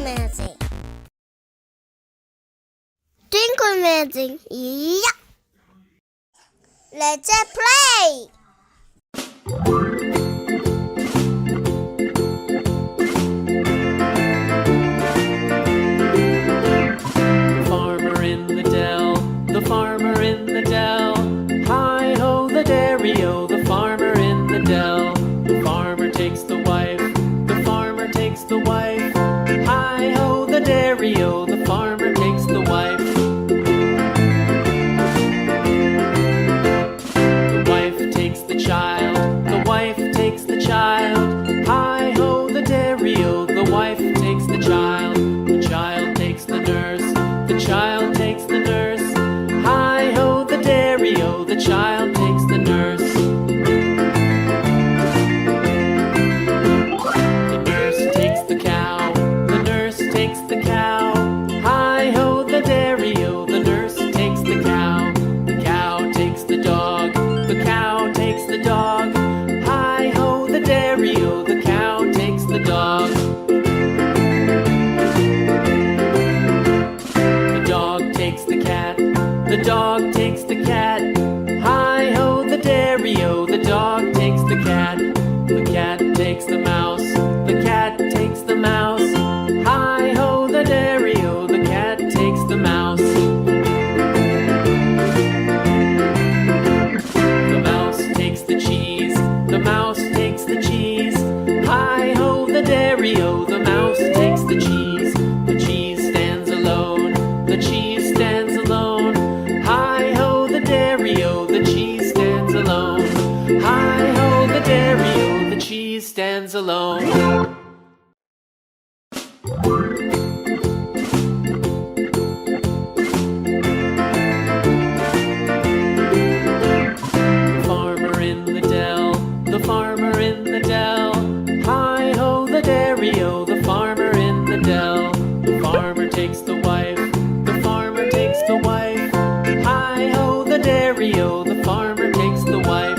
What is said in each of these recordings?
Twinkle magic. Twinkle magic. Yeah. Let's play. Farmer in the dell, the farmer in the dell. Hi-ho the dairy-o, the farmer in the dell. The farmer takes the wife, the farmer takes the wife. Hi-ho the dairy-o, the farmer takes the wife. The wife takes the child, the wife takes the child. Hi-ho the dairy-o, the wife takes the child. The child takes the nurse, the child takes the nurse. Hi-ho the dairy-o, the child takes the nurse. The nurse takes the cow, the nurse takes the cow. Hi-ho the dairy-o, the nurse takes the cow. The cow takes the dog, the cow takes the dog. Hi-ho the dairy-o, the cow takes the dog. The dog takes the cat, the dog takes the cat. Hi-ho the dairy-o, the dog takes the cat. The cat takes the mouse, the cat takes the mouse. Hi-ho the dairy-o, the cat takes the mouse. The mouse takes the cheese, the mouse takes the cheese. Hi-ho the dairy-o, the mouse takes the cheese. The cheese stands alone, the cheese stands alone. Hi-ho the dairy-o, the cheese stands alone. Hi-ho the dairy-o, the cheese stands alone. The farmer in the dell, the farmer in the dell. Hi-ho the dairy-o, the farmer in the dell. The farmer takes the wife, the farmer takes the wife. Hi-ho the dairy-o, the farmer takes the wife.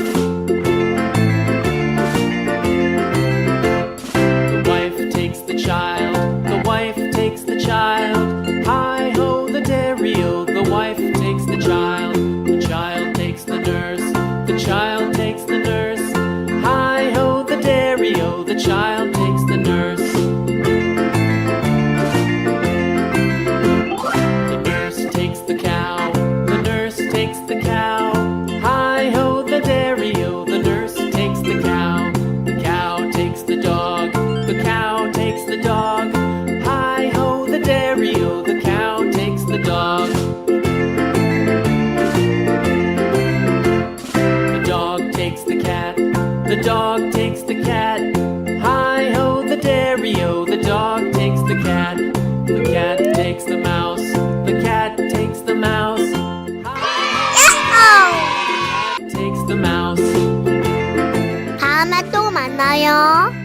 The wife takes the child, the wife takes the child. Hi-ho the dairy-o, the wife takes the child. The child takes the nurse, the child takes the nurse. Hi-ho the dairy-o, the child takes the nurse. The nurse takes the cow, the nurse takes the cow. Hi-ho the dairy-o, the nurse takes the cow. The cow takes the dog, the cow takes the dog. Hi-ho the dairy-o, the cow takes the dog. The dog takes the cat, the dog takes the cat. Hi-ho the dairy-o, the dog takes the cat. The cat takes the mouse, the cat takes the mouse. Hi-ho the cat takes the mouse. 다음에 또 만나요.